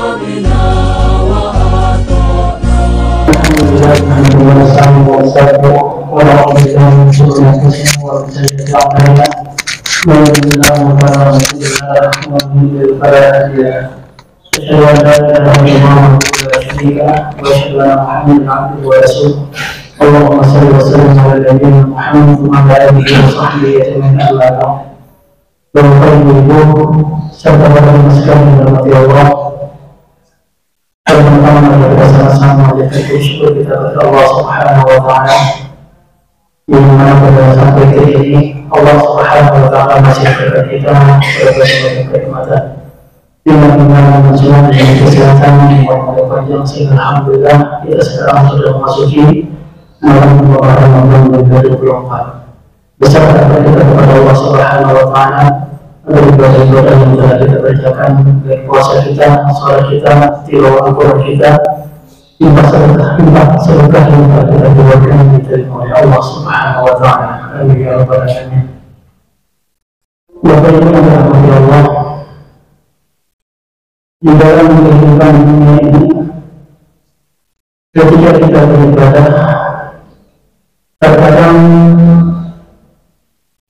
سمعنا وأطعنا. ونعوذ بالله من شرور انفسنا ومن سيئات اعمالنا من يهده الله فلا مضل له ومن يضلل فلا هادي له. اشهد ان لا اله الا الله وحده لا شريك له واشهد ان محمدا عبده ورسوله. اللهم صل وسلم على نبينا محمد وعلى اله وصحبه اجمعين اما بعد. Bapak Ibu serta para sekalian dirahmati Allah. Pertama kita sama-sama menjaga syukur kita kepada Allah Subhanahu wa taala. Di mana pada sampai detik ini Allah Subhanahu wa taala masih berikan kita berbagai kenikmatan. Di mana semua dengan kesehatan yang panjang sehingga alhamdulillah kita sekarang sudah memasuki malam Ramadan 2024. Besar harapan kita kepada Allah Subhanahu wa taala agar ibadah-ibadah yang telah kita kerjakan, baik puasa kita, sholat kita, tilawah Al-Quran kita, infak sedekah yang telah kita keluarkan diterima oleh Allah Subhanahu wa taala. Amin ya rabbal alamin. Bapak Ibu yang dirahmati Allah, di dalam kehidupan dunia ini, ketika kita beribadah, terkadang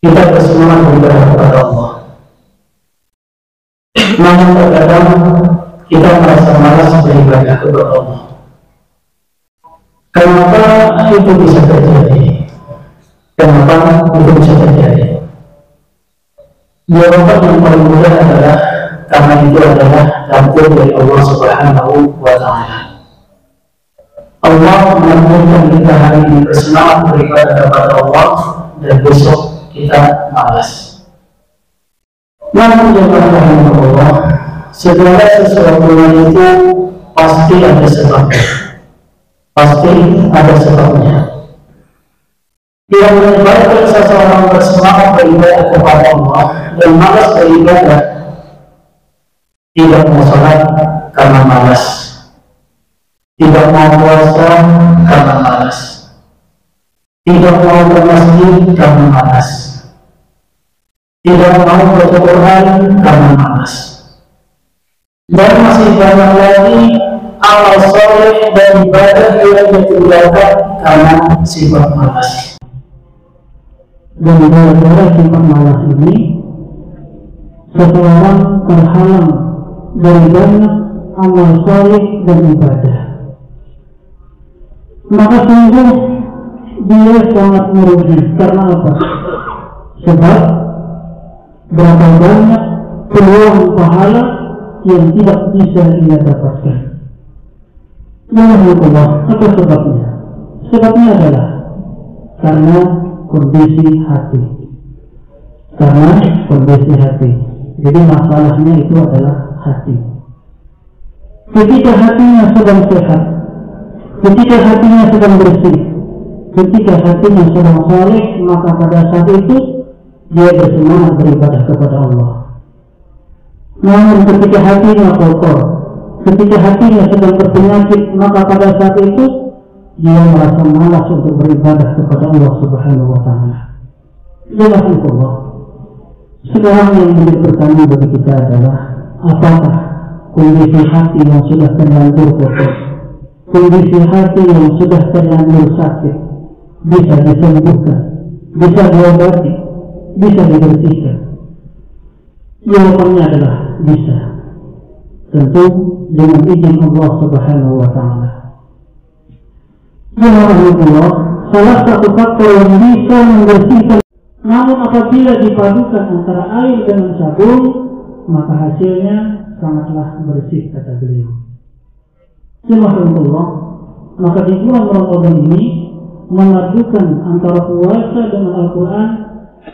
kita bersemangat beribadah kepada Allah. Namun terkadang kita merasa malas beribadah kepada Allah. Kenapa itu bisa terjadi? Kenapa itu bisa terjadi? Jawaban yang paling mudah adalah karena itu adalah takdir dari Allah Subhanahu wa taala. Allah menakdirkan kita hari ini bersemangat beribadah kepada Allah dan besok kita malas. Namun jemaah Allah, segala sesuatunya itu pasti ada sebabnya. Pasti ada sebabnya. Yang menyebabkan seseorang bersemangat beribadah kepada Allah dan malas beribadah, tidak mau sholat karena malas, tidak mau puasa karena malas, tidak mau ke masjid karena malas, tidak mau baca Quran karena malas, dan masih banyak lagi amal soleh dan ibadah yang ditinggalkan karena sifat malas. Dan gara-gara sifat malas ini, seseorang terhalang dari banyak amal soleh dan ibadah. Maka sungguh dia sangat merugi. Karena apa? Sebab berapa banyak peluang pahala yang tidak bisa ia dapatkan. Allah, apa sebabnya? Sebabnya adalah karena kondisi hati. Karena kondisi hati. Jadi masalahnya itu adalah hati. Ketika hatinya sedang sehat, ketika hatinya sedang bersih, ketika hatinya sedang saleh, maka pada saat itu dia bersemangat beribadah kepada Allah. Namun ketika hatinya kotor, ketika hatinya sedang berpenyakit, maka pada saat itu dia merasa malas untuk beribadah kepada Allah Subhanahu wa taala. Jelas Allah. Sekarang yang menjadi pertanyaan bagi kita adalah, apakah kondisi hati yang sudah terlanjur kotor, kondisi hati yang sudah terlanjur sakit bisa disembuhkan, bisa diobati, bisa dibersihkan? Jawabannya adalah bisa. Tentu dengan izin Allah Subhanahu wa taala. Allah, salah satu faktor yang bisa membersihkan, namun apabila dipadukan antara air dengan sabun, maka hasilnya sangatlah bersih, kata beliau. Allah, maka di bulan Ramadan ini memadukan antara puasa dengan Al-Quran,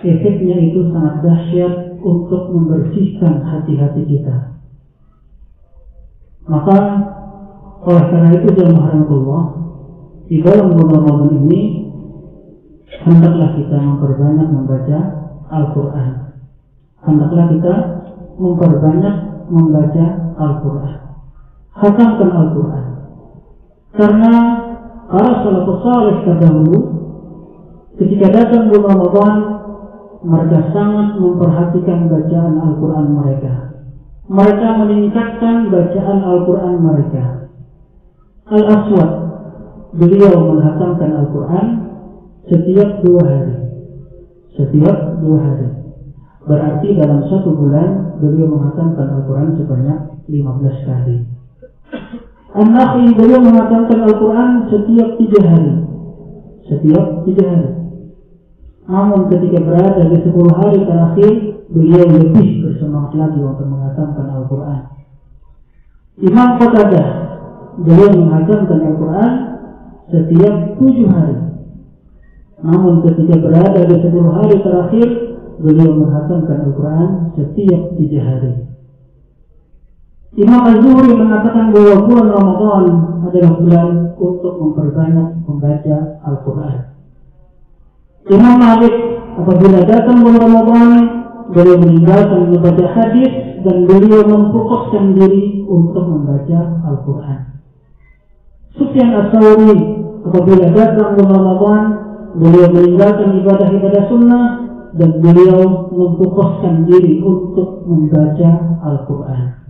efeknya itu sangat dahsyat untuk membersihkan hati-hati kita. Maka oleh karena itu jemaah Allah, di dalam bulan Ramadan ini hendaklah kita memperbanyak membaca Al-Quran. Hendaklah kita memperbanyak membaca Al-Quran. Hatamkan Al-Quran. Karena para salafus saleh terdahulu ketika datang bulan Ramadan, mereka sangat memperhatikan bacaan Al-Quran mereka. mereka meningkatkan bacaan Al-Quran mereka. Al-Aswad, beliau menghatamkan Al-Quran setiap 2 hari. Setiap 2 hari. Berarti dalam 1 bulan beliau menghatamkan Al-Quran sebanyak 15 kali. An-Nakhi, beliau menghatamkan Al-Quran setiap 3 hari. Setiap 3 hari. Namun ketika berada di 10 hari terakhir, beliau lebih bersemangat lagi untuk menghatamkan Al-Quran. Imam Qatadah, beliau menghatamkan Al-Quran setiap 7 hari. Namun ketika berada di 10 hari terakhir, beliau menghatamkan Al-Quran setiap 3 hari. Imam Az-Zuhri mengatakan bahwa bulan Ramadan adalah bulan untuk memperbanyak membaca Al-Quran. Imam Malik, apabila datang bulan Ramadan, beliau meninggalkan membaca hadis dan beliau memfokuskan diri untuk membaca Al-Quran. Sufyan Ats-Tsauri, apabila datang bulan Ramadan, beliau meninggalkan ibadah-ibadah sunnah dan beliau memfokuskan diri untuk membaca Al-Quran.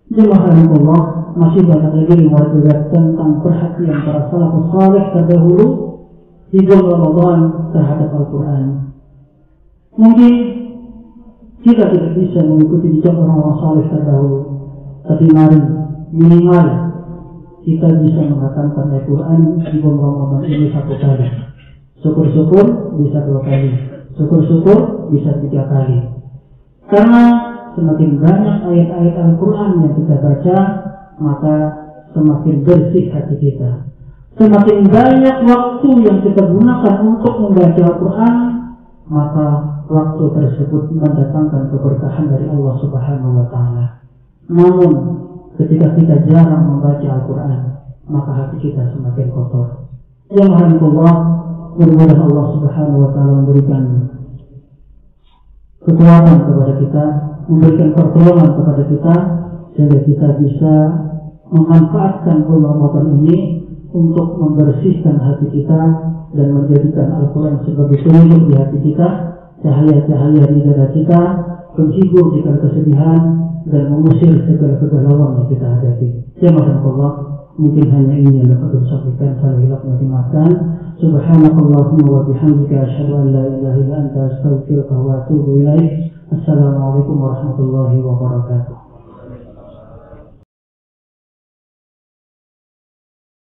Jemaah Allah, masih banyak lagi riwayat tentang perhatian para salafus saleh terdahulu di bulan Ramadan terhadap Al-Quran. Mungkin kita tidak bisa mengikuti jejak orang-orang saleh terdahulu, tapi mari minimal kita bisa menghatamkan Al-Quran di bulan Ramadan ini 1 kali. Syukur-syukur bisa 2 kali, syukur-syukur bisa 3 kali. Karena semakin banyak ayat-ayat Al-Quran yang kita baca, maka semakin bersih hati kita. Semakin banyak waktu yang kita gunakan untuk membaca Al-Quran, maka waktu tersebut mendatangkan keberkahan dari Allah Subhanahu wa Ta'ala. Namun ketika kita jarang membaca Al-Quran, maka hati kita semakin kotor. Ya Allah, mudah-mudahan Allah Subhanahu wa Ta'ala memberikan kekuatan kepada kita, memberikan pertolongan kepada kita, sehingga kita bisa memanfaatkan bulan Ramadan ini untuk membersihkan hati kita dan menjadikan Al-Quran sebagai penyembuh di hati kita, cahaya-cahaya di dada kita, penghibur di kala kesedihan, dan mengusir segala kegalauan yang kita hadapi. Jemaah Allah, mungkin hanya ini yang dapat saya sampaikan. Saya hilangnya dimaafkan. Subhanakallahumma wa bihamdika, asyhadu an la ilaha illa anta, astaghfiruka wa atubu ilaik. Assalamualaikum warahmatullahi wabarakatuh.